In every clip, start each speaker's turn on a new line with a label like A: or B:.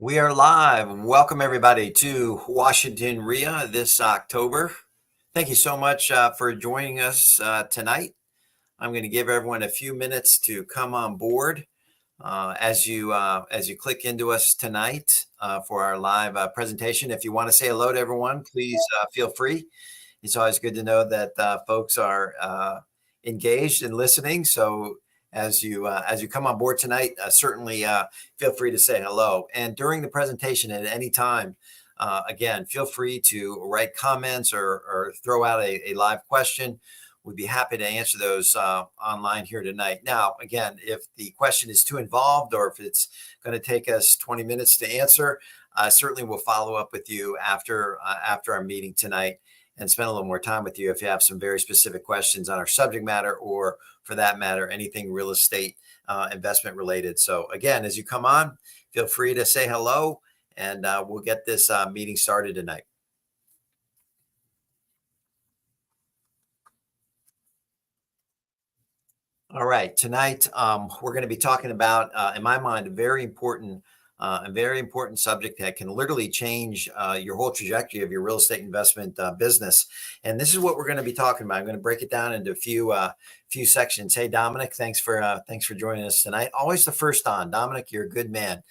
A: We are live and welcome everybody to Washington REIA this October. Thank you so much for joining us tonight. I'm going to give everyone a few minutes to come on board as you click into us tonight for our live presentation. If you want to say hello to everyone, please feel free. It's always good to know that folks are engaged and listening. So as you come on board tonight, certainly feel free to say hello. And during the presentation at any time, again, feel free to write comments or throw out a live question. We'd be happy to answer those online here tonight. Now, again, if the question is too involved or if it's going to take us 20 minutes to answer, certainly we'll follow up with you after our meeting tonight and spend a little more time with you if you have some very specific questions on our subject matter or, for that matter, anything real estate investment related. So again, as you come on, feel free to say hello and we'll get this meeting started tonight. All right, tonight we're going to be talking about, in my mind, a very important subject that can literally change your whole trajectory of your real estate investment business. And this is what we're going to be talking about. I'm going to break it down into a few sections. Hey, Dominic, thanks for joining us tonight. Always the first on. Dominic, you're a good man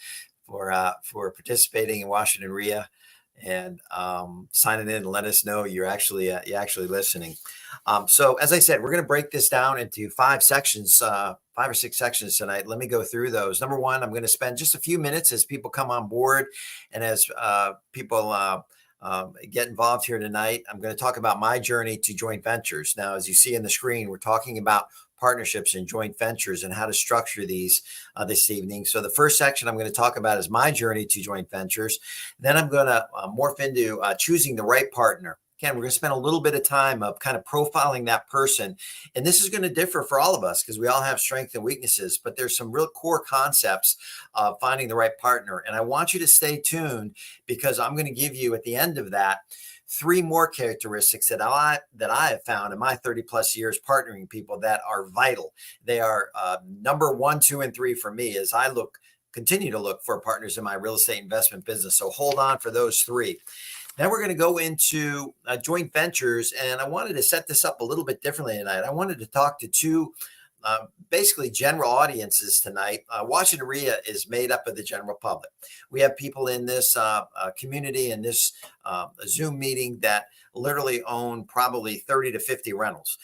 A: for participating in Washington REIA and signing in and let us know you're actually listening. So as I said, we're going to break this down into 5 sections, 5 or 6 sections tonight. Let me go through those. Number one, I'm going to spend just a few minutes as people come on board and as people get involved here tonight. I'm going to talk about my journey to joint ventures. Now, as you see in the screen, we're talking about partnerships and joint ventures and how to structure these this evening. So the first section I'm going to talk about is my journey to joint ventures. Then I'm going to morph into choosing the right partner. Again, we're going to spend a little bit of time of kind of profiling that person. And this is going to differ for all of us because we all have strengths and weaknesses, but there's some real core concepts of finding the right partner. And I want you to stay tuned because I'm going to give you at the end of that 3 more characteristics that I have found in my 30 plus years partnering people that are vital. They are number 1, 2, and 3 for me as I continue to look for partners in my real estate investment business. So hold on for those 3. Then we're going to go into joint ventures, and I wanted to set this up a little bit differently tonight. I wanted to talk to 2 basically general audiences tonight. Washington REIA is made up of the general public. We have people in this community in this Zoom meeting that literally own probably 30 to 50 rentals.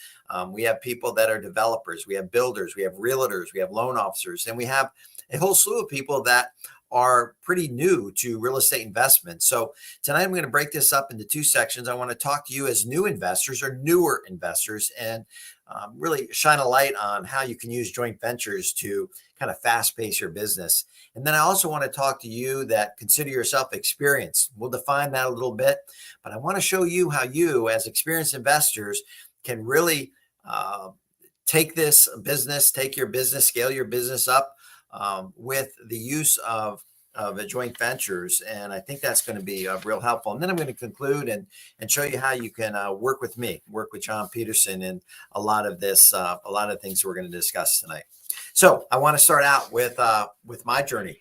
A: We have people that are developers. We have builders. We have realtors. We have loan officers. And we have a whole slew of people that are pretty new to real estate investment. So tonight I'm going to break this up into 2 sections. I want to talk to you as new investors or newer investors and really shine a light on how you can use joint ventures to kind of fast pace your business. And then I also want to talk to you that consider yourself experienced. We'll define that a little bit, but I want to show you how you as experienced investors can really take your business, scale your business up with the use of joint ventures. And I think that's going to be real helpful. And then I'm going to conclude and show you how you can work with John Peterson in a lot of things we're going to discuss tonight. So I want to start out with my journey.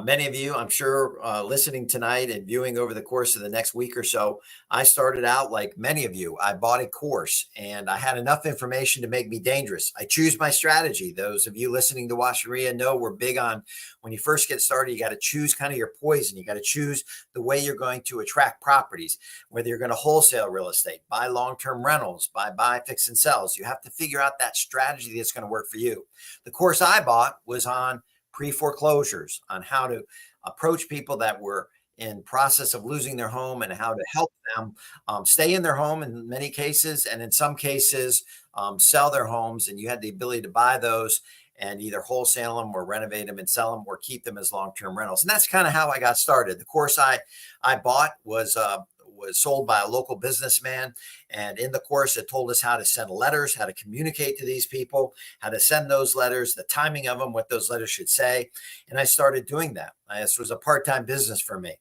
A: Many of you, I'm sure, listening tonight and viewing over the course of the next week or so, I started out like many of you. I bought a course and I had enough information to make me dangerous. I choose my strategy. Those of you listening to Washington REIA know we're big on when you first get started, you got to choose kind of your poison. You got to choose the way you're going to attract properties, whether you're going to wholesale real estate, buy long-term rentals, buy fix and sells. You have to figure out that strategy that's going to work for you. The course I bought was on pre-foreclosures, on how to approach people that were in process of losing their home and how to help them stay in their home in many cases, and in some cases sell their homes. And you had the ability to buy those and either wholesale them or renovate them and sell them or keep them as long-term rentals. And that's kind of how I got started. The course I bought was sold by a local businessman. And in the course, it told us how to send letters, how to communicate to these people, how to send those letters, the timing of them, what those letters should say. And I started doing that. This was a part-time business for me.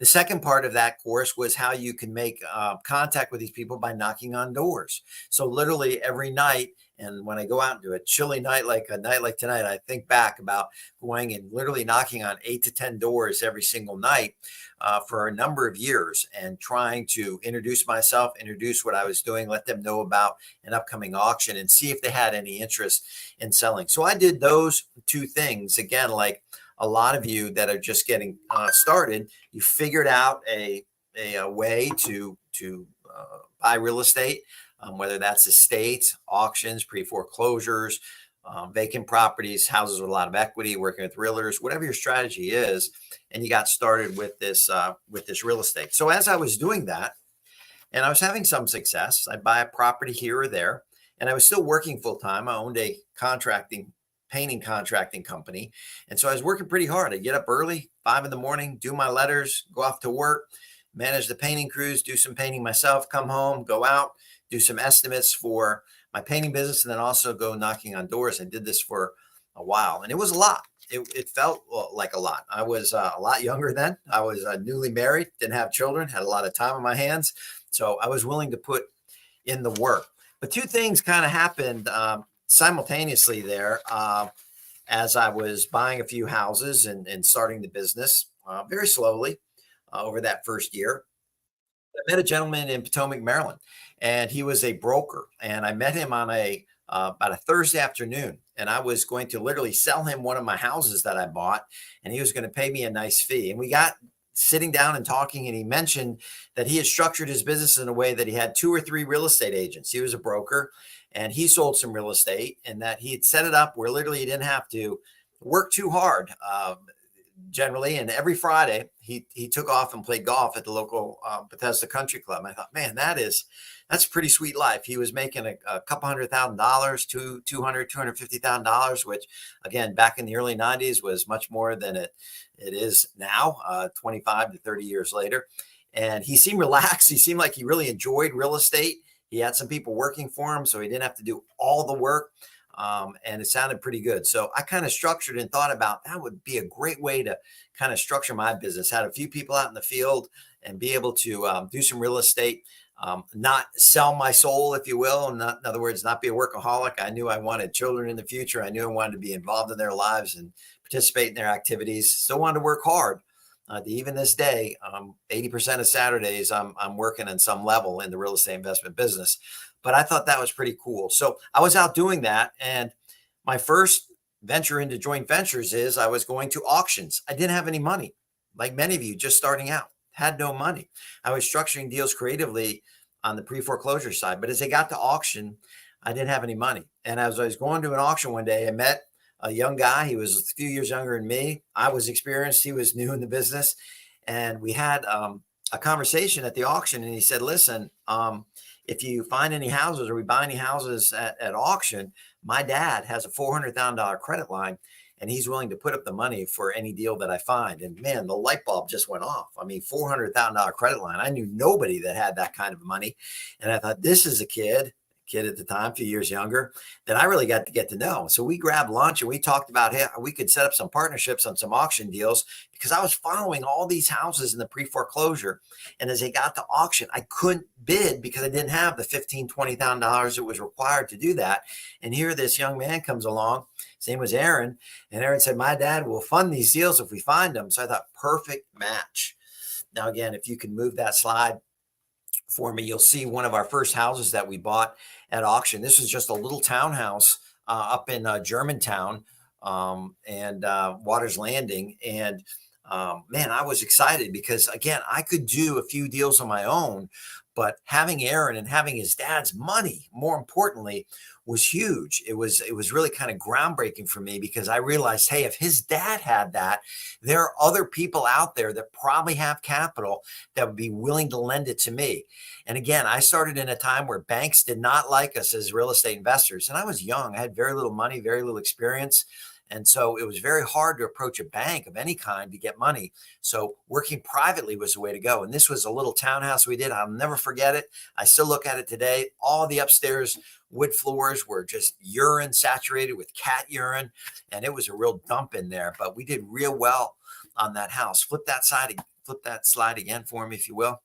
A: The second part of that course was how you can make contact with these people by knocking on doors. So literally every night And when I go out into a chilly night like a night like tonight, I think back about going and literally knocking on 8 to 10 doors every single night for a number of years and trying to introduce myself, introduce what I was doing, let them know about an upcoming auction and see if they had any interest in selling. So I did those two things. Again, like a lot of you that are just getting started, you figured out a way to buy real estate, whether that's estates, auctions, pre-foreclosures, vacant properties, houses with a lot of equity, working with realtors, whatever your strategy is, and you got started with this real estate. So as I was doing that, and I was having some success, I'd buy a property here or there, and I was still working full time. I owned a painting contracting company, and so I was working pretty hard. I'd get up early, 5 in the morning, do my letters, go off to work, manage the painting crews, do some painting myself, come home, go out, do some estimates for my painting business, and then also go knocking on doors. I did this for a while, and it was a lot. It felt like a lot. I was a lot younger then. I was newly married, didn't have children, had a lot of time on my hands. So I was willing to put in the work. But two things kind of happened simultaneously there as I was buying a few houses and starting the business very slowly over that first year. I met a gentleman in Potomac, Maryland, and he was a broker. And I met him on about a Thursday afternoon, and I was going to literally sell him one of my houses that I bought, and he was going to pay me a nice fee. And we got sitting down and talking, and he mentioned that he had structured his business in a way that he had 2 or 3 real estate agents. He was a broker, and he sold some real estate, and that he had set it up where literally he didn't have to work too hard. Generally, and every Friday he took off and played golf at the local Bethesda Country Club. And I thought, man, that's a pretty sweet life. He was making a couple $100,000, $250,000, which again, back in the early 90s was much more than it is now, 25 to 30 years later. And he seemed relaxed. He seemed like he really enjoyed real estate. He had some people working for him, so he didn't have to do all the work. And it sounded pretty good. So I kind of structured and thought about that would be a great way to kind of structure my business. Had a few people out in the field and be able to do some real estate, not sell my soul, if you will. In other words, not be a workaholic. I knew I wanted children in the future. I knew I wanted to be involved in their lives and participate in their activities. Still wanted to work hard. Even this day, 80% of Saturdays, I'm working on some level in the real estate investment business. But I thought that was pretty cool. So I was out doing that. And my first venture into joint ventures is I was going to auctions. I didn't have any money. Like many of you just starting out, had no money. I was structuring deals creatively on the pre-foreclosure side. But as I got to auction, I didn't have any money. And as I was going to an auction one day, I met a young guy. He was a few years younger than me. I was experienced. He was new in the business. And we had a conversation at the auction. And he said, listen, if you find any houses or we buy any houses at auction, my dad has a $400,000 credit line and he's willing to put up the money for any deal that I find. And man, the light bulb just went off. I mean, $400,000 credit line. I knew nobody that had that kind of money. And I thought, this is a kid at the time, a few years younger, that I really got to get to know. So we grabbed lunch and we talked about how we could set up some partnerships on some auction deals because I was following all these houses in the pre-foreclosure. And as they got to auction, I couldn't bid because I didn't have the $15,000, $20,000 that was required to do that. And here this young man comes along. His name was Aaron. And Aaron said, my dad will fund these deals if we find them. So I thought, perfect match. Now, again, if you can move that slide for me, you'll see one of our first houses that we bought at auction. This was just a little townhouse up in Germantown and Waters Landing. And man, I was excited because, again, I could do a few deals on my own, but having Aaron and having his dad's money, more importantly, was huge. It was really kind of groundbreaking for me because I realized, hey, if his dad had that, there are other people out there that probably have capital that would be willing to lend it to me. And again, I started in a time where banks did not like us as real estate investors. And I was young. I had very little money, very little experience. And so it was very hard to approach a bank of any kind to get money. So working privately was the way to go. And this was a little townhouse we did. I'll never forget it. I still look at it today. All the upstairs wood floors were just urine saturated with cat urine. And it was a real dump in there, but we did real well on that house. Flip that slide again for me, if you will.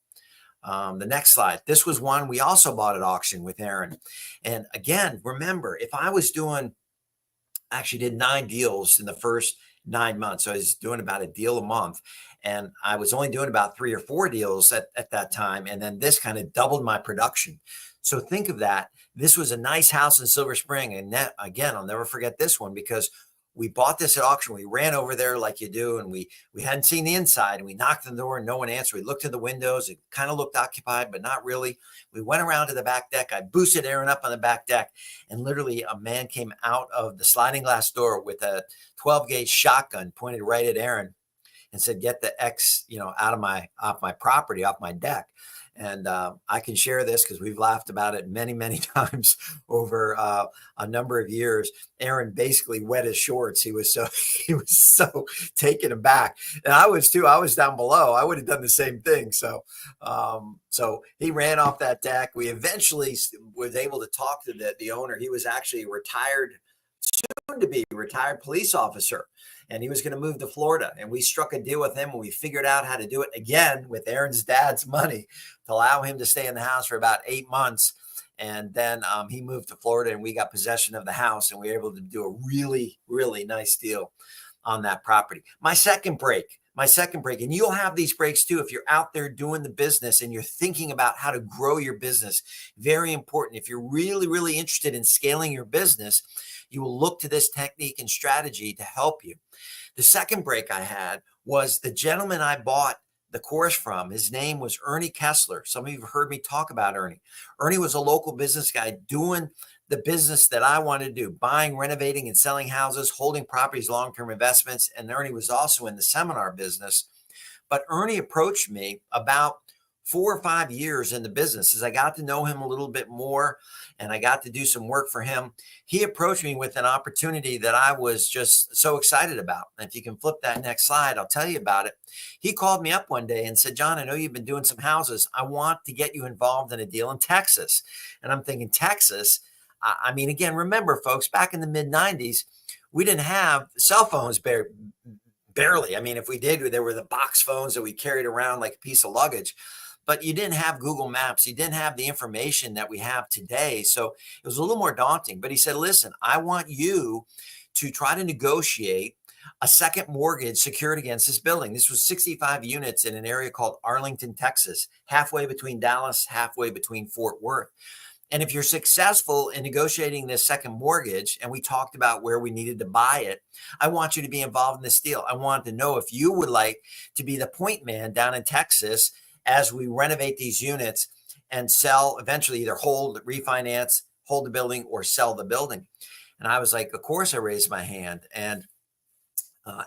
A: The next slide. This was one we also bought at auction with Aaron. And again, remember, if I was doing, actually did 9 deals in the first 9 months. So I was doing about a deal a month. And I was only doing about 3 or 4 deals at that time. And then this kind of doubled my production. So think of that. This was a nice house in Silver Spring. And that, again, I'll never forget this one because we bought this at auction. We ran over there like you do, and we hadn't seen the inside, and we knocked on the door and no one answered. We looked in the windows. It kind of looked occupied, but not really. We went around to the back deck. I boosted Aaron up on the back deck, and literally a man came out of the sliding glass door with a 12-gauge shotgun pointed right at Aaron and said, "Get the X, out of off my property, off my deck." And I can share this because we've laughed about it many, many times over a number of years. Aaron basically wet his shorts. He was so taken aback, and I was too. I was down below. I would have done the same thing. So he ran off that deck. We eventually was able to talk to the owner. He was actually a soon to be retired police officer, and he was going to move to Florida. And we struck a deal with him, and we figured out how to do it again with Aaron's dad's money to allow him to stay in the house for about 8 months. And then he moved to Florida, and we got possession of the house, and we were able to do a really, really nice deal on that property. My second break, and you'll have these breaks too if you're out there doing the business and you're thinking about how to grow your business. Very important. If you're really, really interested in scaling your business, you will look to this technique and strategy to help you. The second break I had was the gentleman I bought the course from. His name was Ernie Kessler. Some of you have heard me talk about Ernie. Ernie was a local business guy doing the business that I wanted to do, buying, renovating, and selling houses, holding properties, long-term investments. And Ernie was also in the seminar business. But Ernie approached me about 4 or 5 years in the business as I got to know him a little bit more and I got to do some work for him. He approached me with an opportunity that I was just so excited about. And if you can flip that next slide, I'll tell you about it. He called me up one day and said, "John, I know you've been doing some houses. I want to get you involved in a deal in Texas." And I'm thinking, Texas? I mean, again, remember, folks, back in the mid-90s, we didn't have cell phones barely. I mean, if we did, there were the box phones that we carried around like a piece of luggage. But you didn't have Google Maps. You didn't have the information that we have today. So it was a little more daunting. But he said, "Listen, I want you to try to negotiate a second mortgage secured against this building." This was 65 units in an area called Arlington, Texas, halfway between Dallas, halfway between Fort Worth. And if you're successful in negotiating this second mortgage, and we talked about where we needed to buy it, I want you to be involved in this deal. I want to know if you would like to be the point man down in Texas as we renovate these units and sell, eventually either hold, refinance, hold the building, or sell the building. And I was like, of course. I raised my hand. And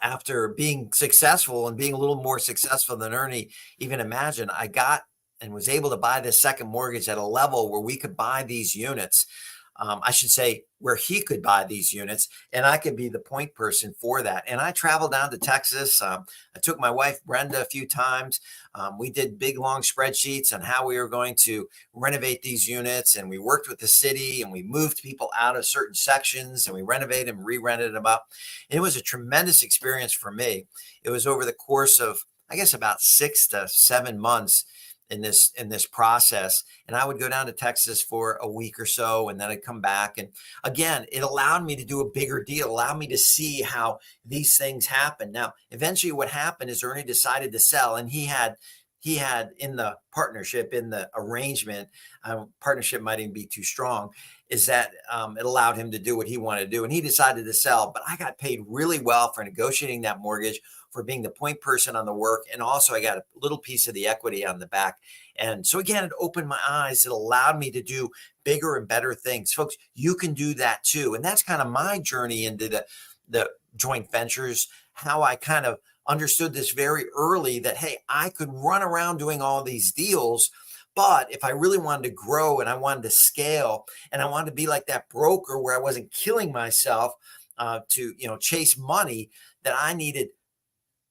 A: after being successful and being a little more successful than Ernie even imagined, I got and was able to buy this second mortgage at a level where we could buy these units. I should say where he could buy these units and I could be the point person for that. And I traveled down to Texas. I took my wife, Brenda, a few times. We did big, long spreadsheets on how we were going to renovate these units. And we worked with the city and we moved people out of certain sections and we renovated and re-rented them up. And it was a tremendous experience for me. It was over the course of, I guess, about 6 to 7 months in this process. And I would go down to Texas for a week or so, and then I'd come back. And again, it allowed me to do a bigger deal, allowed me to see how these things happen. Now, eventually what happened is Ernie decided to sell, and he had in the partnership, in the arrangement, partnership might even be too strong, is that it allowed him to do what he wanted to do. And he decided to sell, but I got paid really well for negotiating that mortgage, for being the point person on the work. And also I got a little piece of the equity on the back. And so again, it opened my eyes. It allowed me to do bigger and better things. Folks, you can do that too. And that's kind of my journey into the joint ventures, how I kind of understood this very early that, hey, I could run around doing all these deals, but if I really wanted to grow and I wanted to scale and I wanted to be like that broker where I wasn't killing myself to chase money, that I needed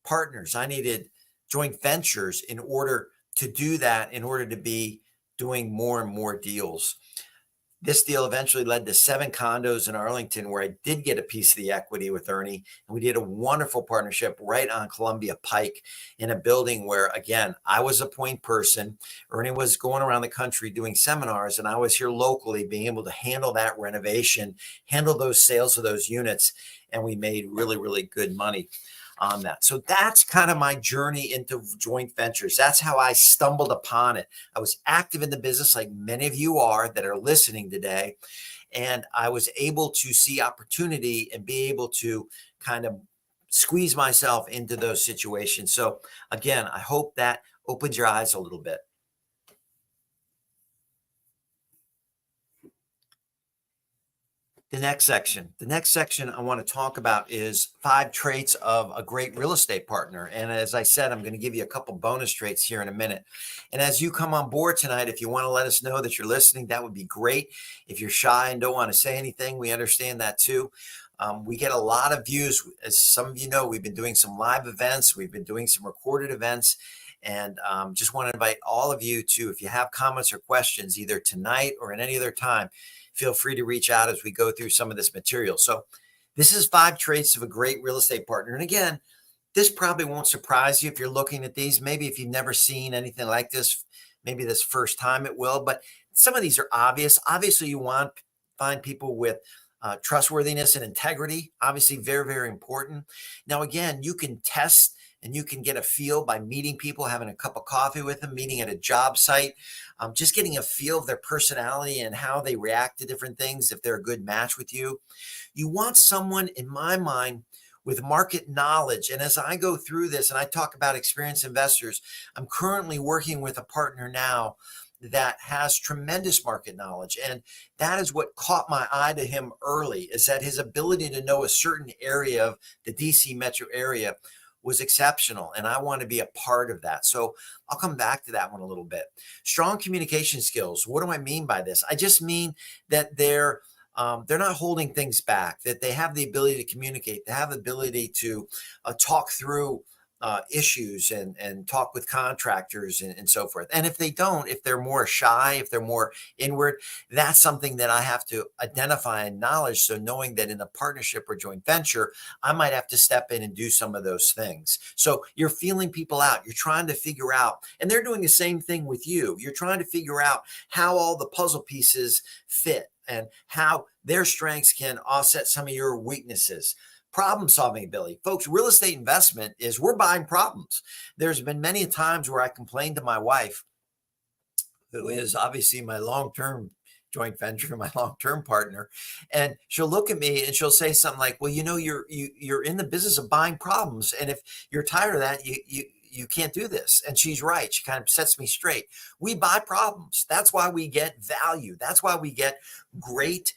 A: partners. I needed joint ventures in order to do that, in order to be doing more and more deals. This deal eventually led to 7 condos in Arlington where I did get a piece of the equity with Ernie. And we did a wonderful partnership right on Columbia Pike in a building where, again, I was a point person. Ernie was going around the country doing seminars, and I was here locally being able to handle that renovation, handle those sales of those units. And we made really, really good money on that. So that's kind of my journey into joint ventures. That's how I stumbled upon it. I was active in the business like many of you are that are listening today. And I was able to see opportunity and be able to kind of squeeze myself into those situations. So again, I hope that opens your eyes a little bit. The next section I want to talk about is 5 traits of a great real estate partner. And as I said, I'm going to give you a couple bonus traits here in a minute. And as you come on board tonight, if you want to let us know that you're listening, that would be great. If you're shy and don't want to say anything, we understand that too. We get a lot of views. As some of you know, we've been doing some live events. We've been doing some recorded events. And just want to invite all of you to, if you have comments or questions, either tonight or at any other time, feel free to reach out as we go through some of this material. So this is 5 traits of a great real estate partner. And again, this probably won't surprise you if you're looking at these. Maybe if you've never seen anything like this, maybe this first time it will, but some of these are obvious. Obviously, you want to find people with trustworthiness and integrity, obviously very, very important. Now, again, you can test and you can get a feel by meeting people, having a cup of coffee with them, meeting at a job site, just getting a feel of their personality and how they react to different things, if they're a good match with you. You want someone, in my mind, with market knowledge. And as I go through this and I talk about experienced investors, I'm currently working with a partner now that has tremendous market knowledge. And that is what caught my eye to him early, is that his ability to know a certain area of the DC metro area was exceptional. And I want to be a part of that. So I'll come back to that one a little bit. Strong communication skills. What do I mean by this? I just mean that they're not holding things back, that they have the ability to communicate, they have the ability to talk through issues and talk with contractors and so forth. And if they don't, if they're more shy, if they're more inward, that's something that I have to identify and acknowledge. So knowing that in a partnership or joint venture, I might have to step in and do some of those things. So you're feeling people out, you're trying to figure out, and they're doing the same thing with you. You're trying to figure out how all the puzzle pieces fit and how their strengths can offset some of your weaknesses. Problem solving ability. Folks, real estate investment is we're buying problems. There's been many times where I complained to my wife, who is obviously my long-term joint venture, my long-term partner, and she'll look at me and she'll say something like, well, you're in the business of buying problems. And if you're tired of that, you can't do this. And she's right. She kind of sets me straight. We buy problems. That's why we get value. That's why we get great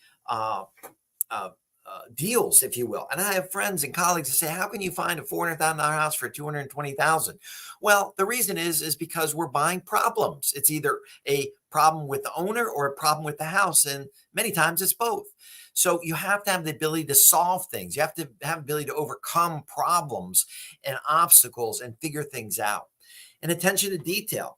A: deals, if you will. And I have friends and colleagues that say, how can you find a $400,000 house for $220,000? Well, the reason is because we're buying problems. It's either a problem with the owner or a problem with the house. And many times it's both. So you have to have the ability to solve things. You have to have the ability to overcome problems and obstacles and figure things out. And attention to detail.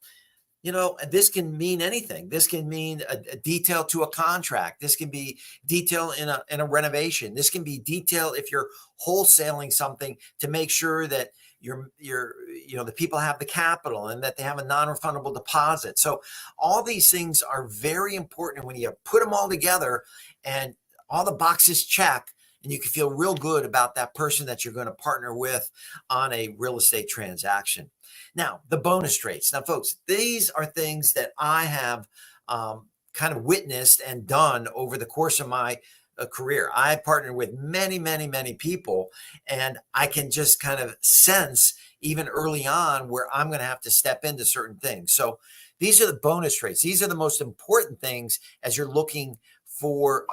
A: This can mean anything. This can mean a detail to a contract. This can be detail in a renovation. This can be detail if you're wholesaling something to make sure that the people have the capital and that they have a non-refundable deposit. So all these things are very important when you put them all together and all the boxes check, and you can feel real good about that person that you're going to partner with on a real estate transaction. Now, the bonus traits. Now, folks, these are things that I have kind of witnessed and done over the course of my career. I partnered with many, many, many people, and I can just kind of sense even early on where I'm going to have to step into certain things. So these are the bonus traits. These are the most important things as you're looking for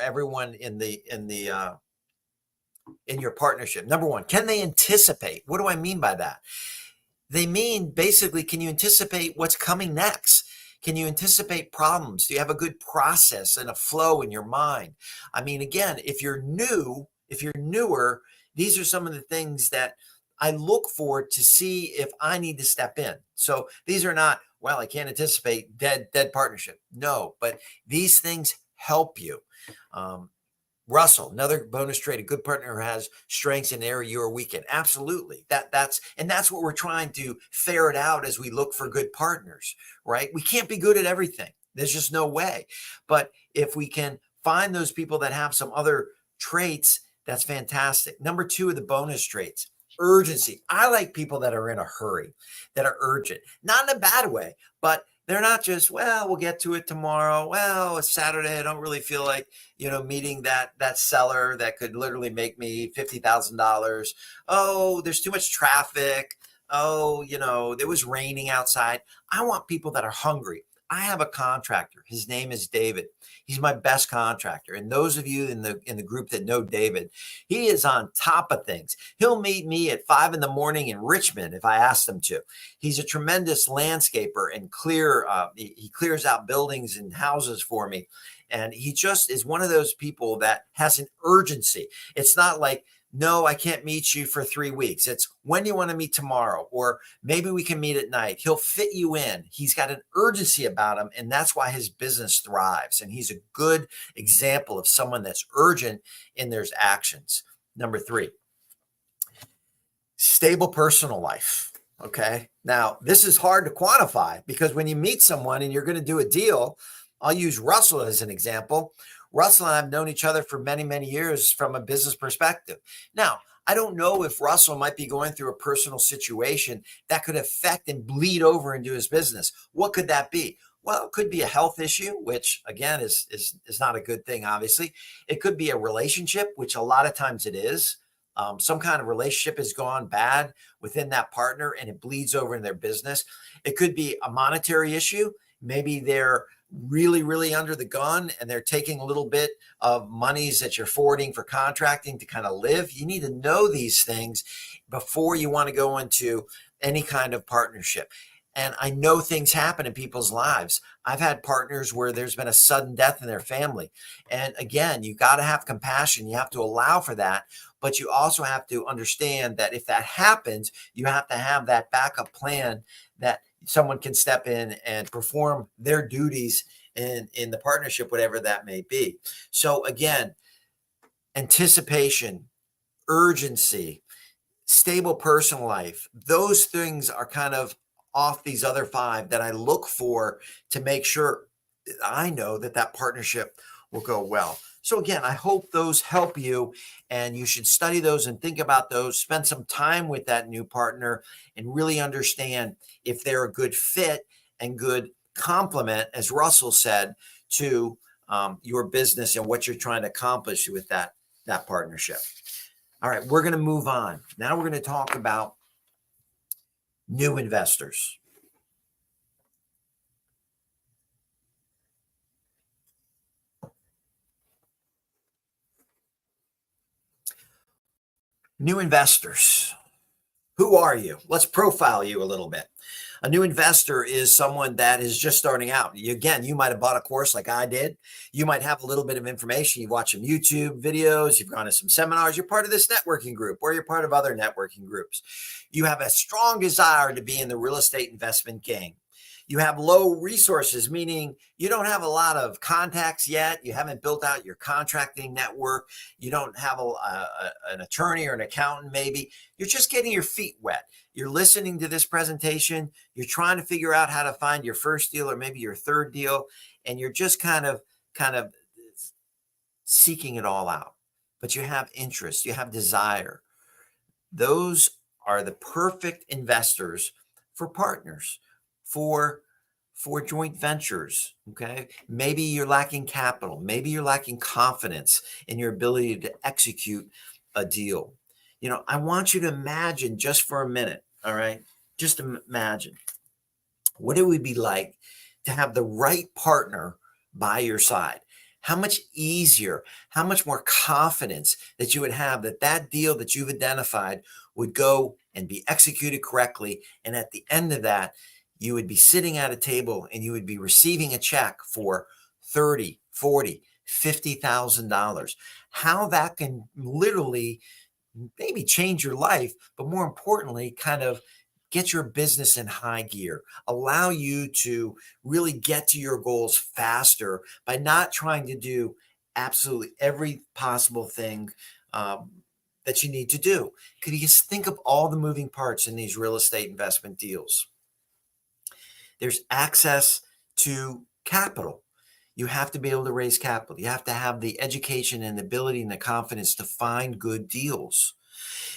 A: everyone in your partnership. Number one, can they anticipate? What do I mean by that? They mean basically, can you anticipate what's coming next? Can you anticipate problems? Do you have a good process and a flow in your mind? I mean, again, if you're newer, these are some of the things that I look for to see if I need to step in. So these are not, well, I can't anticipate dead partnership. No, but these things help you. Russell, another bonus trait, a good partner who has strengths in an area you're weak in. Absolutely. That's what we're trying to ferret out as we look for good partners, right? We can't be good at everything. There's just no way. But if we can find those people that have some other traits, that's fantastic. Number 2 of the bonus traits, urgency. I like people that are in a hurry, that are urgent, not in a bad way, but they're not just, well, we'll get to it tomorrow. Well, it's Saturday. I don't really feel like, meeting that seller that could literally make me $50,000. Oh, there's too much traffic. Oh, it was raining outside. I want people that are hungry. I have a contractor. His name is David. He's my best contractor. And those of you in the group that know David, he is on top of things. He'll meet me at 5 a.m. in Richmond if I ask him to. He's a tremendous landscaper and he clears out buildings and houses for me. And he just is one of those people that has an urgency. It's not like, no, I can't meet you for 3 weeks. It's when do you want to meet tomorrow? Or maybe we can meet at night. He'll fit you in. He's got an urgency about him, and that's why his business thrives. And he's a good example of someone that's urgent in their actions. Number 3, stable personal life. Okay. Now, this is hard to quantify because when you meet someone and you're going to do a deal, I'll use Russell as an example. Russell and I have known each other for many, many years from a business perspective. Now, I don't know if Russell might be going through a personal situation that could affect and bleed over into his business. What could that be? Well, it could be a health issue, which again is not a good thing, obviously. It could be a relationship, which a lot of times it is. Some kind of relationship has gone bad within that partner and it bleeds over in their business. It could be a monetary issue. Maybe they're really, really under the gun and they're taking a little bit of monies that you're forwarding for contracting to kind of live. You need to know these things before you want to go into any kind of partnership. And I know things happen in people's lives. I've had partners where there's been a sudden death in their family. And again, you got to have compassion. You have to allow for that. But you also have to understand that if that happens, you have to have that backup plan that someone can step in and perform their duties in the partnership, whatever that may be. So again, anticipation, urgency, stable personal life, those things are kind of off these other 5 that I look for to make sure that I know that partnership will go well. So again, I hope those help you, and you should study those and think about those, spend some time with that new partner and really understand if they're a good fit and good complement, as Russell said, to your business and what you're trying to accomplish with that partnership. All right, we're going to move on. Now we're going to talk about new investors. New investors. Who are you? Let's profile you a little bit. A new investor is someone that is just starting out. Again, you might have bought a course like I did. You might have a little bit of information. You've watched some YouTube videos. You've gone to some seminars. You're part of this networking group, or you're part of other networking groups. You have a strong desire to be in the real estate investment game. You have low resources, meaning you don't have a lot of contacts yet. You haven't built out your contracting network. You don't have an attorney or an accountant, maybe. You're just getting your feet wet. You're listening to this presentation. You're trying to figure out how to find your first deal or maybe your third deal. And you're just kind of seeking it all out. But you have interest. You have desire. Those are the perfect investors for partners. For joint ventures, okay? Maybe you're lacking capital. Maybe you're lacking confidence in your ability to execute a deal. I want you to imagine just for a minute, all right? Just imagine, what it would be like to have the right partner by your side. How much easier, how much more confidence that you would have that deal that you've identified would go and be executed correctly. And at the end of that, you would be sitting at a table and you would be receiving a check for $30,000, $40,000, $50,000. How that can literally maybe change your life, but more importantly, kind of get your business in high gear, allow you to really get to your goals faster by not trying to do absolutely every possible thing that you need to do. Could you just think of all the moving parts in these real estate investment deals? There's access to capital. You have to be able to raise capital. You have to have the education and the ability and the confidence to find good deals.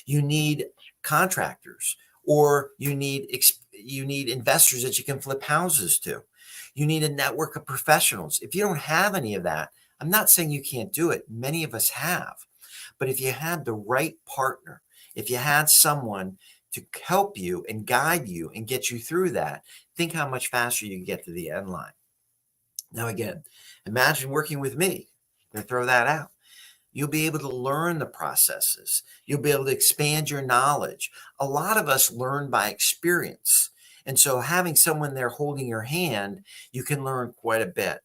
A: You need contractors, or you need investors that you can flip houses to. You need a network of professionals. If you don't have any of that, I'm not saying you can't do it. Many of us have. But if you had the right partner, if you had someone to help you and guide you and get you through that, think how much faster you can get to the end line. Now, again, imagine working with me. I'm going to throw that out. You'll be able to learn the processes. You'll be able to expand your knowledge. A lot of us learn by experience. And so having someone there holding your hand, you can learn quite a bit.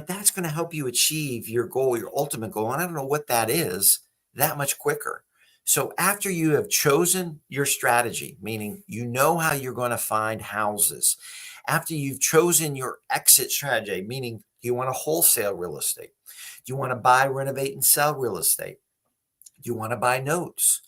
A: That's going to help you achieve your goal, your ultimate goal. And I don't know what that is, that much quicker. So after you have chosen your strategy, meaning you know how you're going to find houses, after you've chosen your exit strategy, meaning do you want to wholesale real estate? Do you want to buy, renovate, and sell real estate? Do you want to buy notes?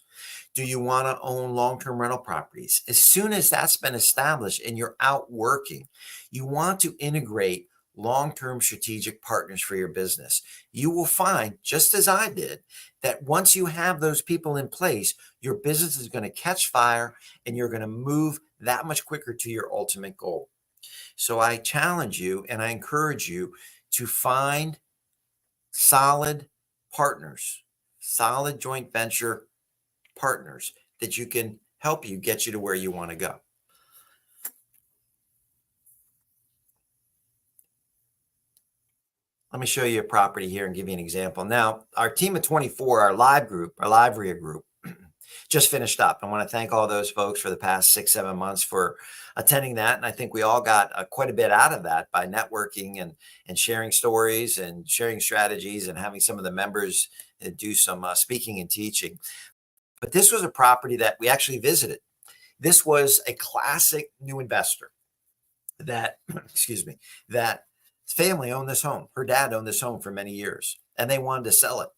A: Do you want to own long-term rental properties? As soon as that's been established and you're out working, you want to integrate long-term strategic partners for your business. You will find, just as I did, that once you have those people in place, your business is going to catch fire and you're going to move that much quicker to your ultimate goal. So I challenge you and I encourage you to find solid partners, solid joint venture partners that you can help you get you to where you want to go. Let me show you a property here and give you an example. Now, our team of 24, our live WREIA group, just finished up. I want to thank all those folks for the past 6-7 months for attending that. And I think we all got quite a bit out of that by networking and sharing stories and sharing strategies and having some of the members do some speaking and teaching. But this was a property that we actually visited. This was a classic new investor that, that family owned this home. Her dad owned this home for many years and they wanted to sell it.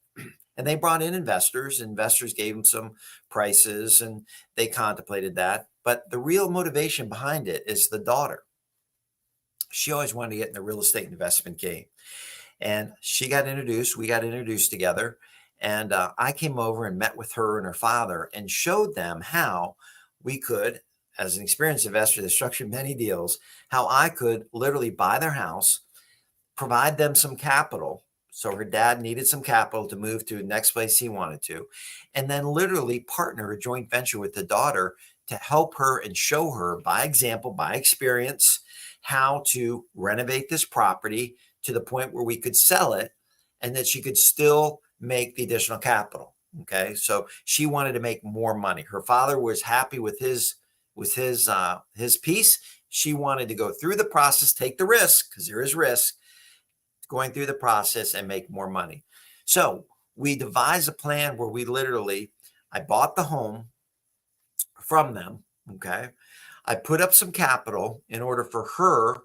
A: And they brought in investors. Investors gave them some prices and they contemplated that. But the real motivation behind it is the daughter. She always wanted to get in the real estate investment game. And she got introduced. We got introduced together. And I came over and met with her and her father and showed them how we could, as an experienced investor that structured many deals, how I could literally buy their house, provide them some capital. So her dad needed some capital to move to the next place he wanted to, and then literally partner a joint venture with the daughter to help her and show her by example, by experience, how to renovate this property to the point where we could sell it and that she could still make the additional capital. Okay. So she wanted to make more money. Her father was happy with his piece. She wanted to go through the process, take the risk, because there is risk, going through the process and make more money. So we devised a plan where I bought the home from them. Okay. I put up some capital in order for her.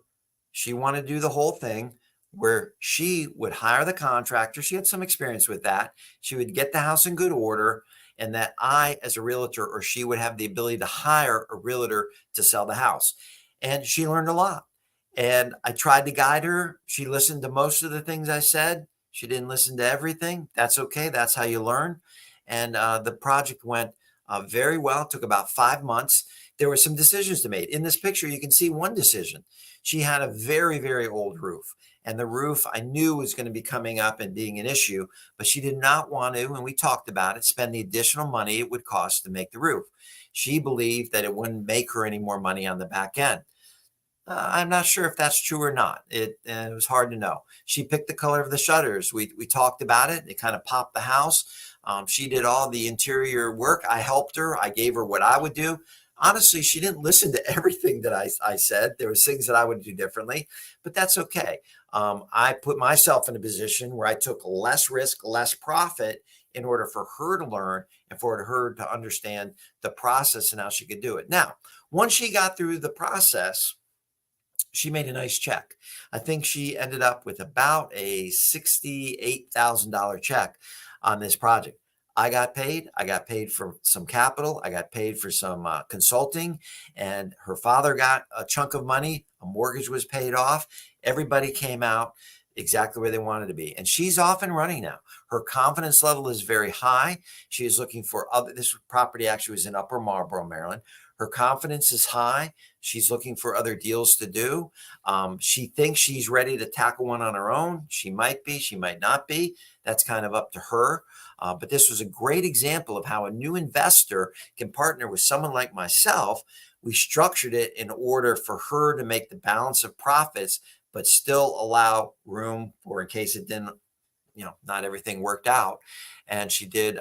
A: She wanted to do the whole thing where she would hire the contractor. She had some experience with that. She would get the house in good order, and that I, as a realtor, or she would have the ability to hire a realtor to sell the house. And she learned a lot. And I tried to guide her. She listened to most of the things I said. She didn't listen to everything. That's okay. That's how you learn. And the project went very well. It took about 5 months. There were some decisions to make. In this picture, you can see one decision. She had a very, very old roof. And the roof I knew was going to be coming up and being an issue, but she did not want to, and we talked about it, spend the additional money it would cost to make the roof. She believed that it wouldn't make her any more money on the back end. I'm not sure if that's true or not. It was hard to know. She picked the color of the shutters. We talked about it. It kind of popped the house. She did all the interior work. I helped her. I gave her what I would do. Honestly, she didn't listen to everything that I said. There was things that I would do differently, but that's okay. I put myself in a position where I took less risk, less profit in order for her to learn and for her to understand the process and how she could do it. Now, once she got through the process, she made a nice check. I think she ended up with about a $68,000 check on this project. I got paid. I got paid for some capital. I got paid for some consulting, and her father got a chunk of money. A mortgage was paid off. Everybody came out exactly where they wanted to be. And she's off and running now. Her confidence level is very high. She is looking for this property actually was in Upper Marlboro, Maryland. Her confidence is high. She's looking for other deals to do. She thinks she's ready to tackle one on her own. She might be, she might not be. That's kind of up to her. But this was a great example of how a new investor can partner with someone like myself. We structured it in order for her to make the balance of profits, but still allow room for in case it didn't, not everything worked out. And she did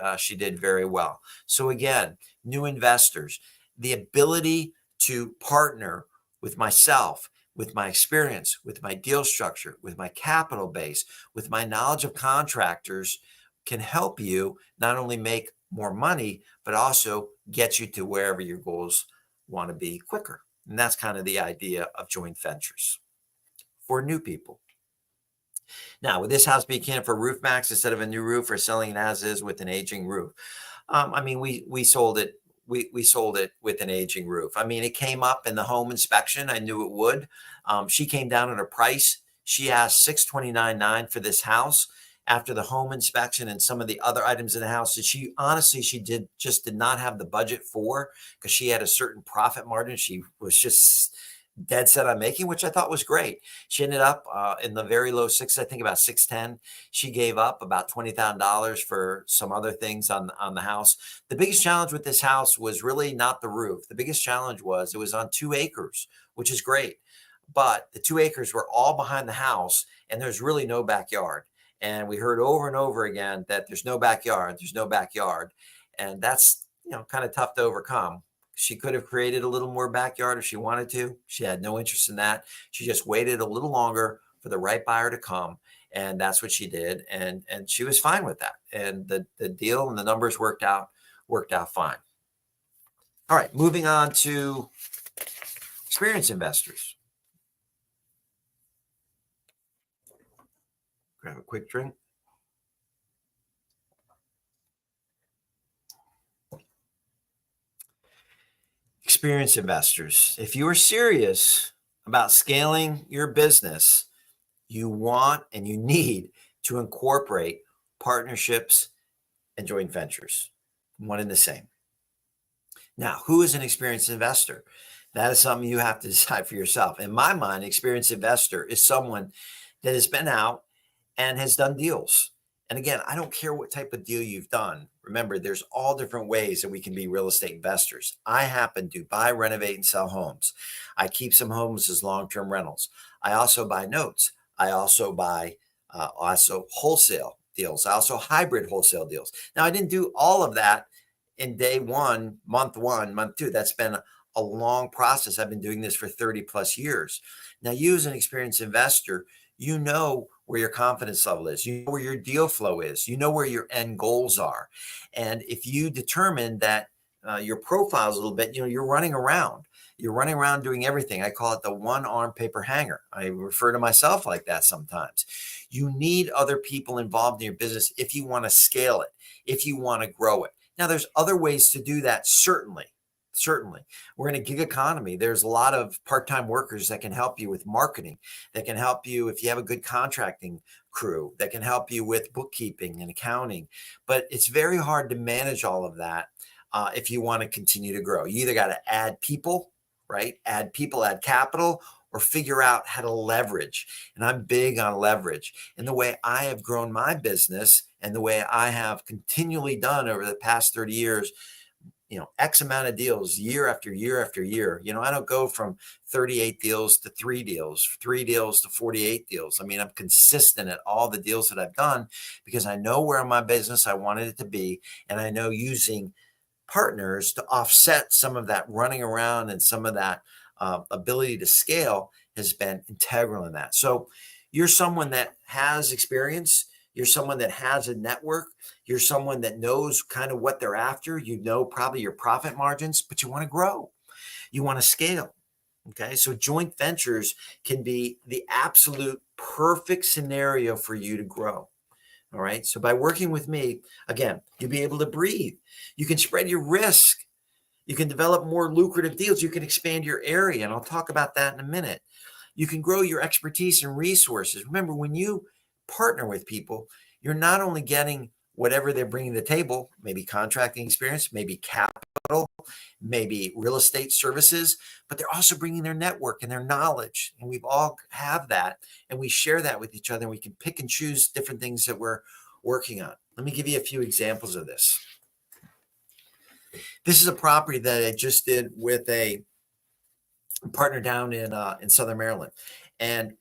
A: very well. So again, new investors, the ability to partner with myself, with my experience, with my deal structure, with my capital base, with my knowledge of contractors can help you not only make more money, but also get you to wherever your goals want to be quicker. And that's kind of the idea of joint ventures for new people. Now, would this house be a candidate for roof max instead of a new roof, or selling it as is with an aging roof? We sold it. We sold it with an aging roof. It came up in the home inspection. I knew it would. She came down on her price. She asked $629,900 for this house after the home inspection and some of the other items in the house that she did not have the budget for, because she had a certain profit margin she was just dead set on making, which I thought was great. She ended up in the very low six, I think about 610. She gave up about $20,000 for some other things on the house. The biggest challenge with this house was really not the roof. The biggest challenge was it was on 2 acres, which is great. But the 2 acres were all behind the house, and there's really no backyard. And we heard over and over again that there's no backyard, And that's, kind of tough to overcome. She could have created a little more backyard if she wanted to. She had no interest in that. She just waited a little longer for the right buyer to come. And that's what she did. And she was fine with that. And the deal and the numbers worked out fine. All right, moving on to experienced investors. Grab a quick drink. Experienced investors. If you are serious about scaling your business, you want and you need to incorporate partnerships and joint ventures, one and the same. Now, who is an experienced investor? That is something you have to decide for yourself. In my mind, experienced investor is someone that has been out and has done deals. And again, I don't care what type of deal you've done. Remember, there's all different ways that we can be real estate investors. I happen to buy, renovate, and sell homes. I keep some homes as long-term rentals. I also buy notes. I also buy wholesale deals. I also hybrid wholesale deals. Now, I didn't do all of that in day one, month 2. That's been a long process. I've been doing this for 30 plus years. Now, you as an experienced investor, you know where your confidence level is, you know where your deal flow is, you know where your end goals are. And if you determine that your profile is a little bit, you're running around doing everything. I call it the one-arm paper hanger. I refer to myself like that sometimes. You need other people involved in your business if you want to scale it, if you want to grow it. Now, there's other ways to do that, certainly. We're in a gig economy. There's a lot of part-time workers that can help you with marketing, that can help you if you have a good contracting crew, that can help you with bookkeeping and accounting. But it's very hard to manage all of that if you want to continue to grow. You either got to add people, right? Add capital, or figure out how to leverage. And I'm big on leverage. And the way I have grown my business and the way I have continually done over the past 30 years, X amount of deals year after year after year. I don't go from 38 deals to 3 deals, 3 deals to 48 deals. I'm consistent at all the deals that I've done because I know where in my business I wanted it to be. And I know using partners to offset some of that running around and some of that ability to scale has been integral in that. So you're someone that has experience. You're someone that has a network. You're someone that knows kind of what they're after. You know probably your profit margins, but you want to grow. You want to scale. Okay. So joint ventures can be the absolute perfect scenario for you to grow. All right. So by working with me, again, you'll be able to breathe. You can spread your risk. You can develop more lucrative deals. You can expand your area. And I'll talk about that in a minute. You can grow your expertise and resources. Remember, when you partner with people, you're not only getting whatever they're bringing to the table, maybe contracting experience, maybe capital, maybe real estate services, but they're also bringing their network and their knowledge. And we've all have that, and we share that with each other. And we can pick and choose different things that we're working on. Let me give you a few examples of this. This is a property that I just did with a partner down in Southern Maryland, and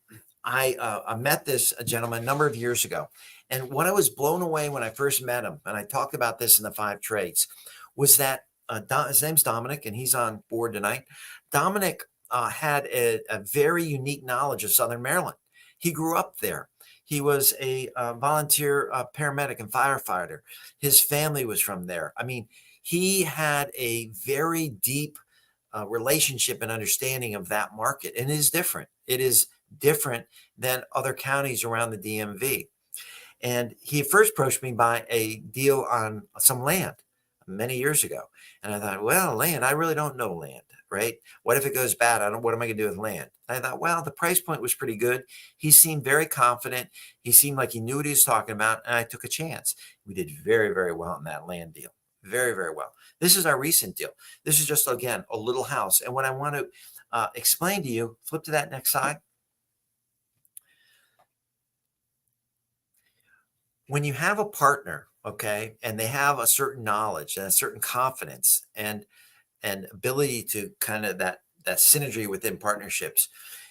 A: I met this gentleman a number of years ago. And what I was blown away when I first met him, and I talked about this in the 5 trades, was that his name's Dominic, and he's on board tonight. Dominic had a very unique knowledge of Southern Maryland. He grew up there. He was a volunteer paramedic and firefighter. His family was from there. I mean, he had a very deep relationship and understanding of that market, and it is different. It is different than other counties around the DMV. And he first approached me by a deal on some land many years ago. And I thought, well, land, I really don't know land, right? What if it goes bad? What am I going to do with land? And I thought, well, the price point was pretty good. He seemed very confident. He seemed like he knew what he was talking about. And I took a chance. We did very, very well in that land deal. Very, very well. This is our recent deal. This is just, again, a little house. And what I want to explain to you, flip to that next slide. When you have a partner, okay, and they have a certain knowledge and a certain confidence and ability to kind of that synergy within partnerships,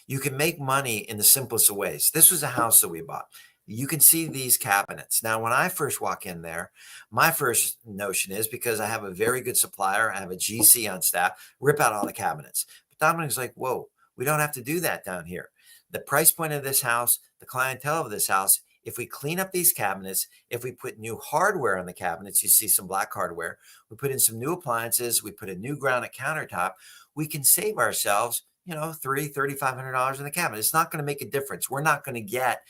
A: you can make money in the simplest of ways. This was a house that we bought. You can see these cabinets. Now, when I first walk in there, my first notion is, because I have a very good supplier, I have a GC on staff, rip out all the cabinets. But Dominic's like, whoa, we don't have to do that down here. The price point of this house, the clientele of this house, if we clean up these cabinets, if we put new hardware on the cabinets, you see some black hardware, we put in some new appliances, we put a new granite countertop, we can save ourselves, $3,500 in the cabinet. It's not going to make a difference. We're not going to get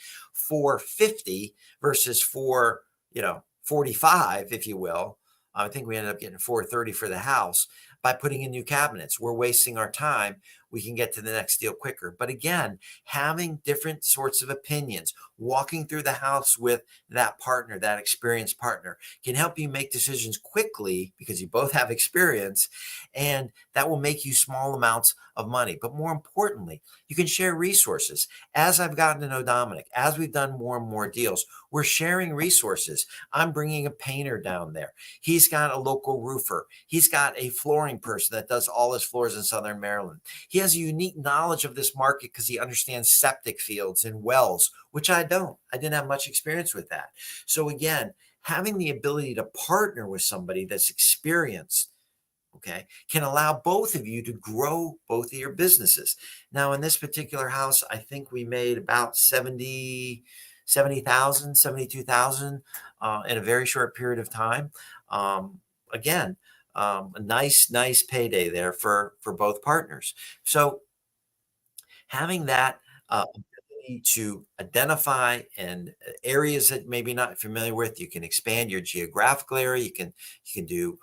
A: $450 versus $445, if you will. I think we ended up getting $430 for the house by putting in new cabinets. We're wasting our time. We can get to the next deal quicker. But again, having different sorts of opinions, walking through the house with that partner, that experienced partner, can help you make decisions quickly because you both have experience, and that will make you small amounts of money. But more importantly, you can share resources. As I've gotten to know Dominic, as we've done more and more deals, we're sharing resources. I'm bringing a painter down there. He's got a local roofer. He's got a flooring person that does all his floors in Southern Maryland. He has a unique knowledge of this market because he understands septic fields and wells, which I don't. I didn't have much experience with that. So again, having the ability to partner with somebody that's experienced, okay, can allow both of you to grow both of your businesses. Now, in this particular house, I think we made about 70,000, 72,000 in a very short period of time. Again, a nice payday there for both partners. So having that ability to identify and areas that maybe not familiar with, you can expand your geographical area. You can do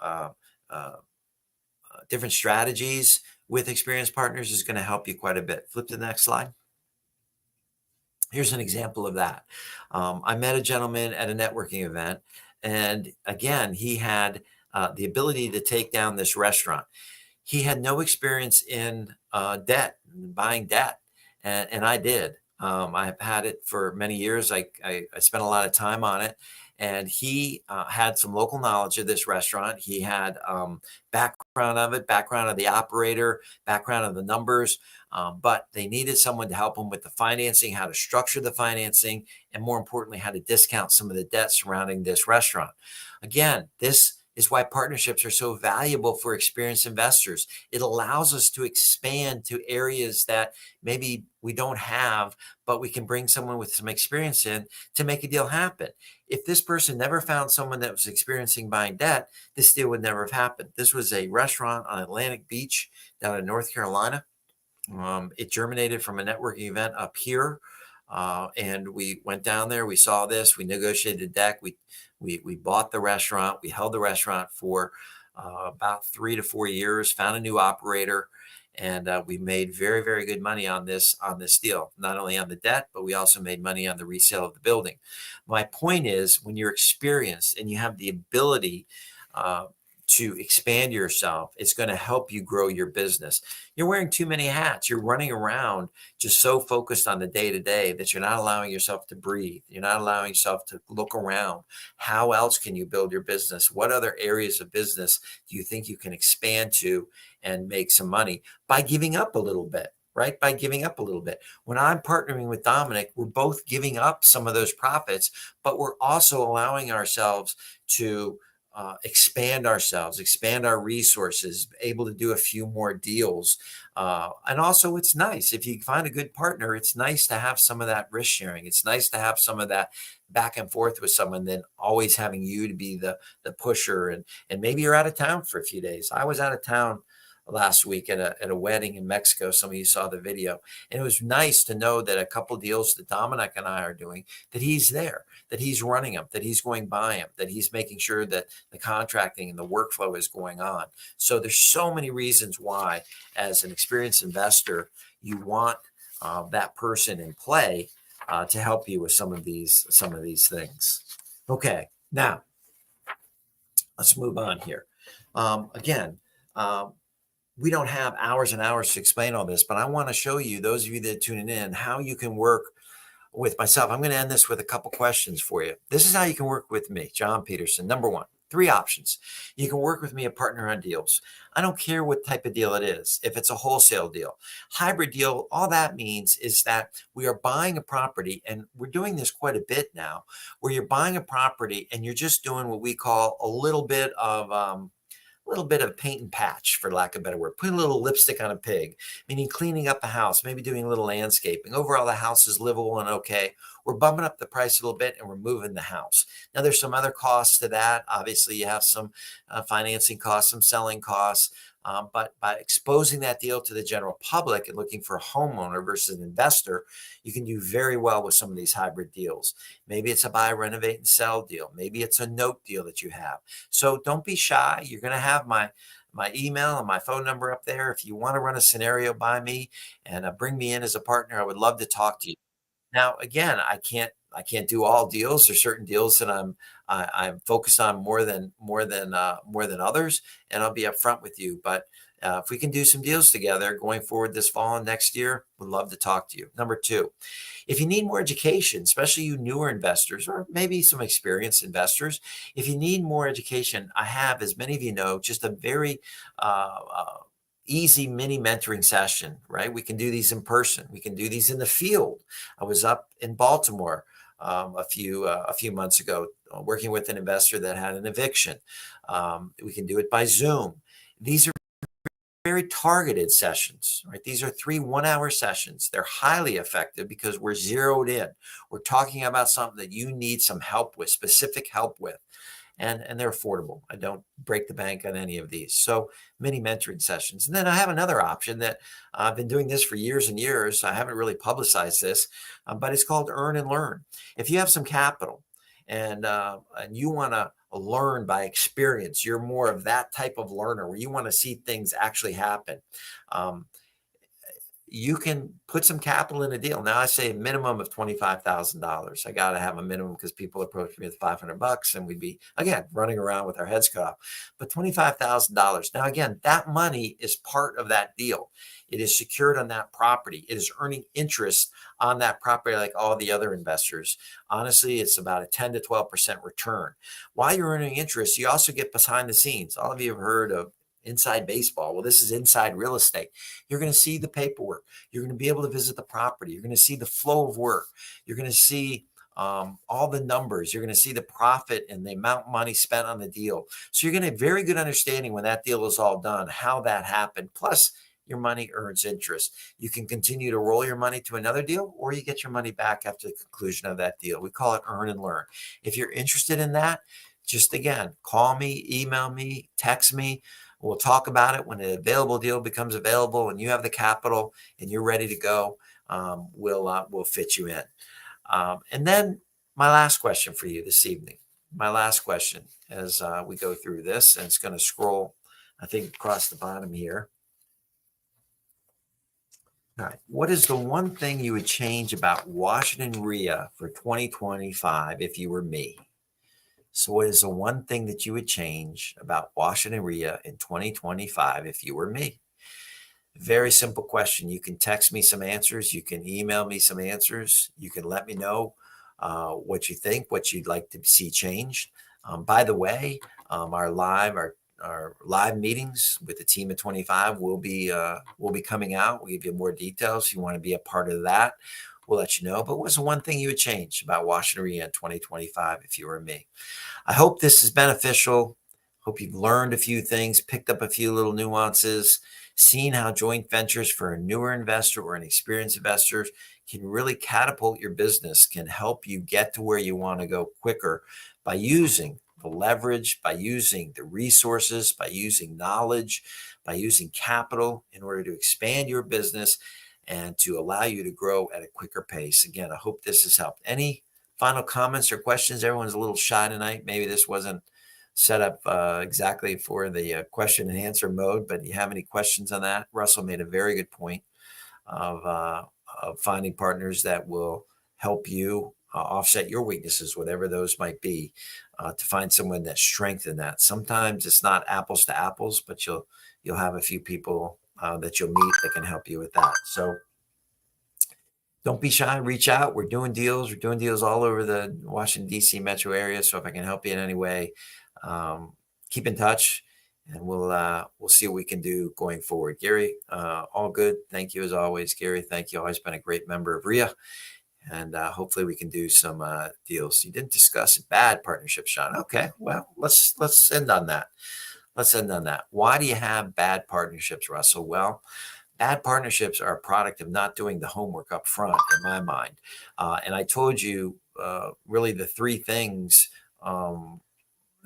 A: different strategies with experienced partners is going to help you quite a bit. Flip to the next slide. Here's an example of that. I met a gentleman at a networking event, and again, he had the ability to take down this restaurant. He had no experience in buying debt, and I did. I've had it for many years. I spent a lot of time on it, and he had some local knowledge of this restaurant. He had background of it, background of the operator, background of the numbers, but they needed someone to help them with the financing, how to structure the financing, and more importantly, how to discount some of the debt surrounding this restaurant. Again, this is why partnerships are so valuable for experienced investors. It allows us to expand to areas that maybe we don't have, but we can bring someone with some experience in to make a deal happen. If this person never found someone that was experiencing buying debt, this deal would never have happened. This was a restaurant on Atlantic Beach down in North Carolina. It germinated from a networking event up here. And we went down there, we saw this, we negotiated the deck, we bought the restaurant, we held the restaurant for about 3 to 4 years, found a new operator, and we made very, very good money on this deal. Not only on the debt, but we also made money on the resale of the building. My point is, when you're experienced and you have the ability to expand yourself, it's going to help you grow your business. You're wearing too many hats. You're running around just so focused on the day-to-day that you're not allowing yourself to breathe. You're not allowing yourself to look around. How else can you build your business? What other areas of business do you think you can expand to and make some money by giving up a little bit? Right? By giving up a little bit. When I'm partnering with Dominic, we're both giving up some of those profits, but we're also allowing ourselves to expand ourselves, expand our resources, able to do a few more deals. And also, it's nice if you find a good partner, it's nice to have some of that risk sharing. It's nice to have some of that back and forth with someone than always having you to be the pusher. And maybe you're out of town for a few days. I was out of town last week at a wedding in Mexico. Some of you saw the video, and it was nice to know that a couple deals that Dominic and I are doing, that he's there, that he's running them, that he's going by them, that he's making sure that the contracting and the workflow is going on. So there's so many reasons why, as an experienced investor, you want that person in play to help you with some of these things. Okay, now let's move on here. Again, we don't have hours and hours to explain all this, but I want to show you, those of you that are tuning in, how you can work with myself. I'm going to end this with a couple questions for you. This is how you can work with me, John Peterson. Number one, 3 options. You can work with me, a partner on deals. I don't care what type of deal it is. If it's a wholesale deal, hybrid deal, all that means is that we are buying a property, and we're doing this quite a bit now, where you're buying a property and you're just doing what we call a little bit of paint and patch, for lack of a better word, putting a little lipstick on a pig, meaning cleaning up the house, maybe doing a little landscaping. Overall, the house is livable and okay. We're bumping up the price a little bit and we're moving the house. Now, there's some other costs to that. Obviously, you have some financing costs, some selling costs. But by exposing that deal to the general public and looking for a homeowner versus an investor, you can do very well with some of these hybrid deals. Maybe it's a buy, renovate, and sell deal. Maybe it's a note deal that you have. So don't be shy. You're going to have my email and my phone number up there. If you want to run a scenario by me and bring me in as a partner, I would love to talk to you. Now, again, I can't do all deals. There's certain deals that I'm focused on more than others, and I'll be upfront with you. But if we can do some deals together going forward this fall and next year, would love to talk to you. Number 2, if you need more education, especially you newer investors or maybe some experienced investors, if you need more education, I have, as many of you know, just a very easy mini mentoring session, right? We can do these in person. We can do these in the field. I was up in Baltimore a few months ago working with an investor that had an eviction. We can do it by Zoom. These are very targeted sessions, right? These are 3 one-hour sessions. They're highly effective because we're zeroed in. We're talking about something that you need some help with, specific help with. And they're affordable. I don't break the bank on any of these. So many mentoring sessions. And then I have another option that I've been doing this for years and years. I haven't really publicized this, but it's called Earn and Learn. If you have some capital and you want to learn by experience, you're more of that type of learner where you want to see things actually happen. You can put some capital in a deal. Now I say a minimum of $25,000. I got to have a minimum because people approach me with $500 and we'd be, again, running around with our heads cut off. But $25,000. Now, again, that money is part of that deal. It is secured on that property. It is earning interest on that property like all the other investors. Honestly, it's about a 10 to 12% return. While you're earning interest, you also get behind the scenes. All of you have heard of inside baseball. Well, this is inside real estate. You're going to see the paperwork. You're going to be able to visit the property. You're going to see the flow of work. You're going to see all the numbers. You're going to see the profit and the amount of money spent on the deal. So you're going to have very good understanding when that deal is all done, how that happened. Plus, your money earns interest. You can continue to roll your money to another deal, or you get your money back after the conclusion of that deal. We call it earn and learn. If you're interested in that, just again, call me, email me, text me. We'll talk about it when an available deal becomes available and you have the capital and you're ready to go. We'll fit you in. And then my last question for you this evening, my last question as we go through this, and it's going to scroll, I think, across the bottom here. All right. What is the one thing you would change about Washington WREIA for 2025 if you were me? So what is the one thing that you would change about Washington WREIA in 2025 if you were me? Very simple question. You can text me some answers. You can email me some answers. You can let me know what you think, what you'd like to see changed. By the way, our live meetings with the team at 25 will be coming out. We'll give you more details. If you want to be a part of that, we'll let you know. But what's the one thing you would change about Washington WREIA in 2025 if you were me? I hope this is beneficial. Hope you've learned a few things, picked up a few little nuances, seen how joint ventures for a newer investor or an experienced investor can really catapult your business, can help you get to where you want to go quicker by using the leverage, by using the resources, by using knowledge, by using capital in order to expand your business and to allow you to grow at a quicker pace. Again, I hope this has helped. Any final comments or questions? Everyone's a little shy tonight. Maybe this wasn't set up exactly for the question and answer mode, but you have any questions on that? Russell made a very good point of finding partners that will help you offset your weaknesses, whatever those might be, to find someone that strengthen that. Sometimes it's not apples to apples, but you'll have a few people that you'll meet that can help you with that. So don't be shy, reach out. We're doing deals. We're doing deals all over the Washington, D.C. metro area. So if I can help you in any way, keep in touch and we'll see what we can do going forward. Gary, all good. Thank you as always. Gary, thank you. Always been a great member of WREIA. And hopefully we can do some deals. You didn't discuss bad partnerships, Sean. Okay, well, let's end on that. Let's end on that. Why do you have bad partnerships, Russell? Well, bad partnerships are a product of not doing the homework up front, in my mind. And I told you really the three things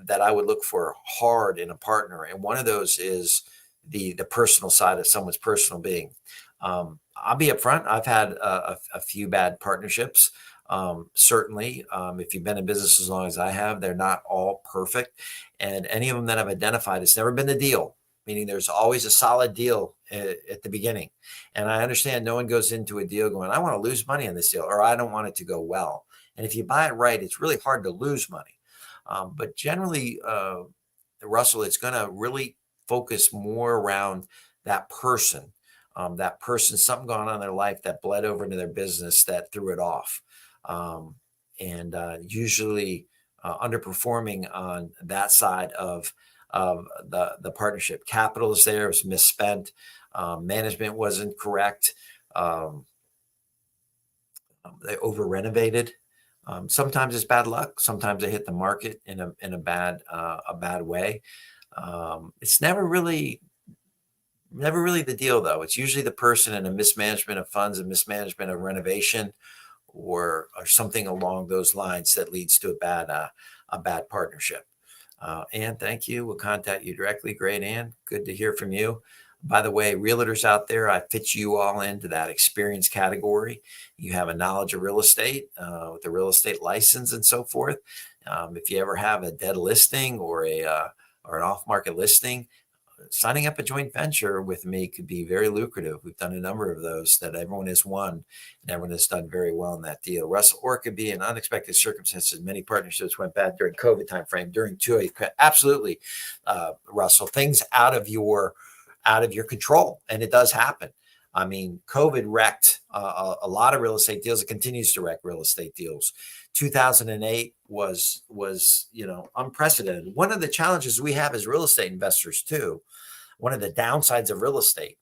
A: that I would look for hard in a partner. And one of those is the personal side of someone's personal being. I'll be upfront. I've had a few bad partnerships. Certainly, if you've been in business as long as I have, they're not all perfect. And any of them that I've identified, it's never been the deal, meaning there's always a solid deal at the beginning. And I understand no one goes into a deal going, I want to lose money on this deal, or I don't want it to go well. And if you buy it right, it's really hard to lose money. But generally, Russell, it's going to really focus more around that person, something going on in their life that bled over into their business that threw it off. And usually underperforming on that side of the partnership. Capital is there, it was misspent. Management wasn't correct. They over renovated. Sometimes it's bad luck. Sometimes they hit the market in a bad way. It's never really the deal, though. It's usually the person and a mismanagement of funds and mismanagement of renovation or something along those lines that leads to a bad partnership. Ann, thank you. We'll contact you directly. Great, Ann. Good to hear from you. By the way, realtors out there, I fit you all into that experience category. You have a knowledge of real estate with a real estate license and so forth. If you ever have a dead listing or an off-market listing, signing up a joint venture with me could be very lucrative. We've done a number of those that everyone has won and everyone has done very well in that deal. Russell, or it could be in unexpected circumstances. Many partnerships went bad during COVID timeframe, during 2A. Absolutely, Russell, things out of your control. And it does happen. I mean, COVID wrecked a lot of real estate deals. It continues to wreck real estate deals. 2008 was unprecedented. One of the challenges we have as real estate investors too, one of the downsides of real estate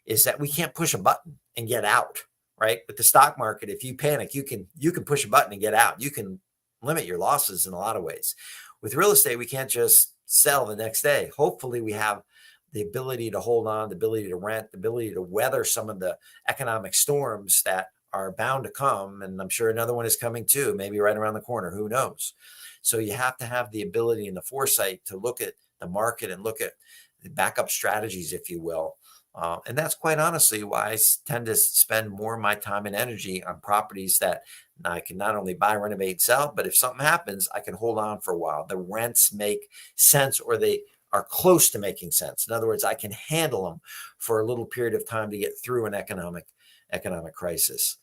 A: is that we can't push a button and get out, right? With the stock market, if you panic, you can push a button and get out. You can limit your losses in a lot of ways. With real estate, we can't just sell the next day. Hopefully we have the ability to hold on, the ability to rent, the ability to weather some of the economic storms that are bound to come. And I'm sure another one is coming too, maybe right around the corner, who knows? So you have to have the ability and the foresight to look at the market and look at the backup strategies, if you will. And that's quite honestly why I tend to spend more of my time and energy on properties that I can not only buy, renovate, sell, but if something happens, I can hold on for a while. The rents make sense, or they are close to making sense. In other words, I can handle them for a little period of time to get through an economic crisis.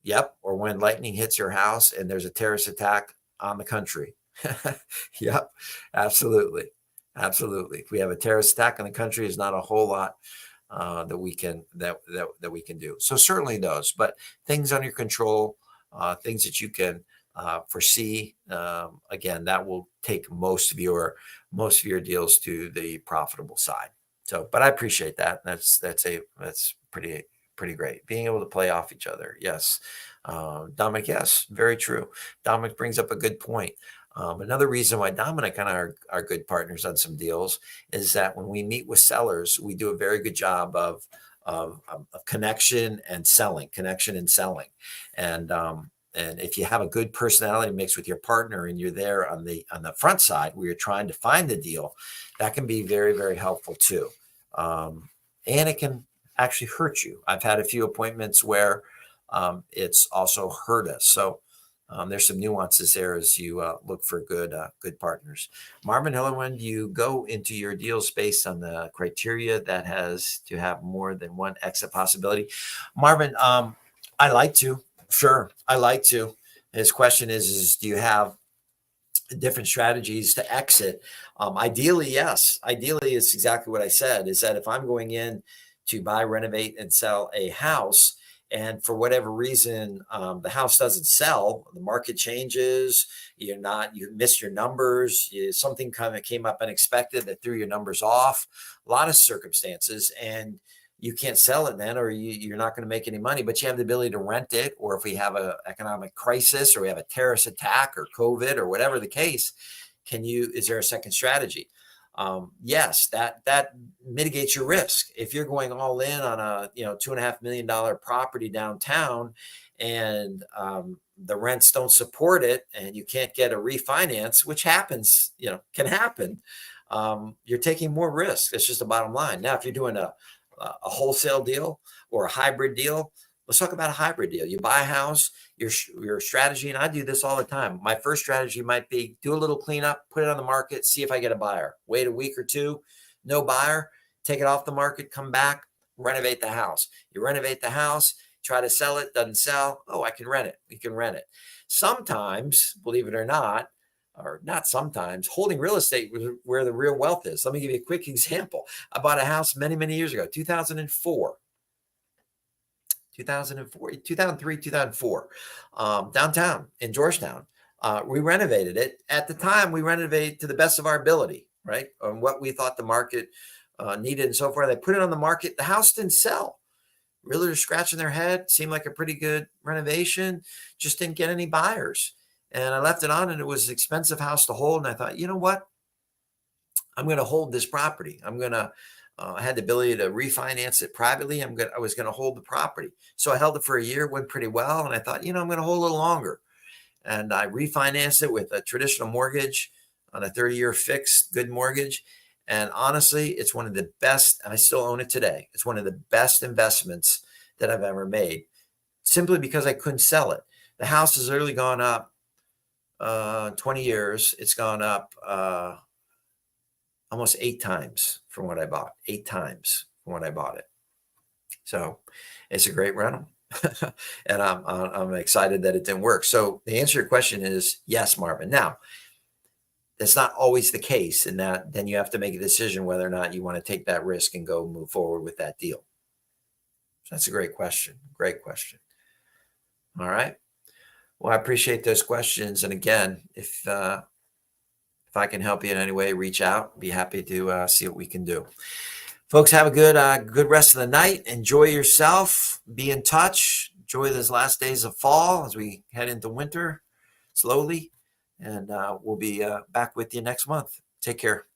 A: Yep. Or when lightning hits your house and there's a terrorist attack on the country. Yep. Absolutely. Absolutely. If we have a terrorist attack in the country, there's not a whole lot that we can do. So certainly those, but things under your control, things that you can foresee. Again, that will take most of your deals to the profitable side. So, but I appreciate that. That's pretty great. Being able to play off each other. Yes. Dominic, yes, very true. Dominic brings up a good point. Another reason why Dominic and I are good partners on some deals is that when we meet with sellers, we do a very good job of connection and selling. And if you have a good personality mix with your partner and you're there on the front side where you're trying to find the deal, that can be very, very helpful too. And it can actually hurt you. I've had a few appointments where it's also hurt us. So there's some nuances there as you look for good partners. Marvin Hillerman, do you go into your deals based on the criteria that has to have more than one exit possibility? Marvin, I like to. Sure, I like to. His question is do you have different strategies to exit? Ideally, yes. Ideally, it's exactly what I said, is that if I'm going in to buy, renovate, and sell a house, and for whatever reason, the house doesn't sell, the market changes, you miss your numbers, something kind of came up unexpected that threw your numbers off, a lot of circumstances, and you can't sell it then, or you're not going to make any money, but you have the ability to rent it. Or if we have an economic crisis, or we have a terrorist attack, or COVID, or whatever the case, is there a second strategy? Yes, that mitigates your risk. If you're going all in on a $2.5 million property downtown, and the rents don't support it, and you can't get a refinance, which happens, can happen. You're taking more risk. That's just the bottom line. Now, if you're doing a wholesale deal or a hybrid deal, let's talk about a hybrid deal. You buy a house, your strategy, and I do this all the time. My first strategy might be do a little cleanup, put it on the market, see if I get a buyer. Wait a week or two, no buyer, take it off the market, come back, renovate the house. You renovate the house, try to sell it, doesn't sell. Oh, I can rent it. We can rent it. Sometimes, believe it or not sometimes, holding real estate where the real wealth is. Let me give you a quick example. I bought a house many, many years ago, 2003, 2004, downtown in Georgetown. We renovated it. At the time, we renovated to the best of our ability, right? On what we thought the market needed and so forth. They put it on the market. The house didn't sell. Realtors scratching their head. Seemed like a pretty good renovation. Just didn't get any buyers. And I left it on, and it was an expensive house to hold. And I thought, you know what? I'm going to hold this property. I had the ability to refinance it privately. I was going to hold the property. So I held it for a year, went pretty well. And I thought, I'm going to hold a little longer. And I refinanced it with a traditional mortgage on a 30-year fixed, good mortgage. And honestly, it's one of the best, and I still own it today. It's one of the best investments that I've ever made, simply because I couldn't sell it. The house has literally gone up 20 years. It's gone up almost 8 times from what I bought. 8 times from when I bought it. So it's a great rental. And I'm excited that it didn't work. So the answer to your question is yes, Marvin. Now, that's not always the case, and that then you have to make a decision whether or not you want to take that risk and go move forward with that deal. So that's a great question. Great question. All right. Well, I appreciate those questions. And again, if I can help you in any way, reach out. Be happy to see what we can do. Folks, have a good rest of the night. Enjoy yourself. Be in touch. Enjoy those last days of fall as we head into winter slowly. And we'll be back with you next month. Take care.